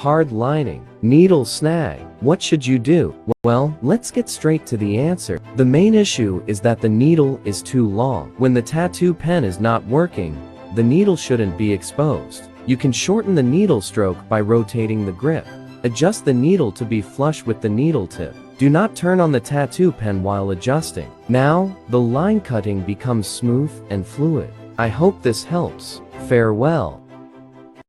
Hard lining. Needle snag. What should you do? Well, let's get straight to the answer. The main issue is that the needle is too long. When the tattoo pen is not working, the needle shouldn't be exposed. You can shorten the needle stroke by rotating the grip. Adjust the needle to be flush with the needle tip. Do not turn on the tattoo pen while adjusting. Now, the line cutting becomes smooth and fluid. I hope this helps. Farewell.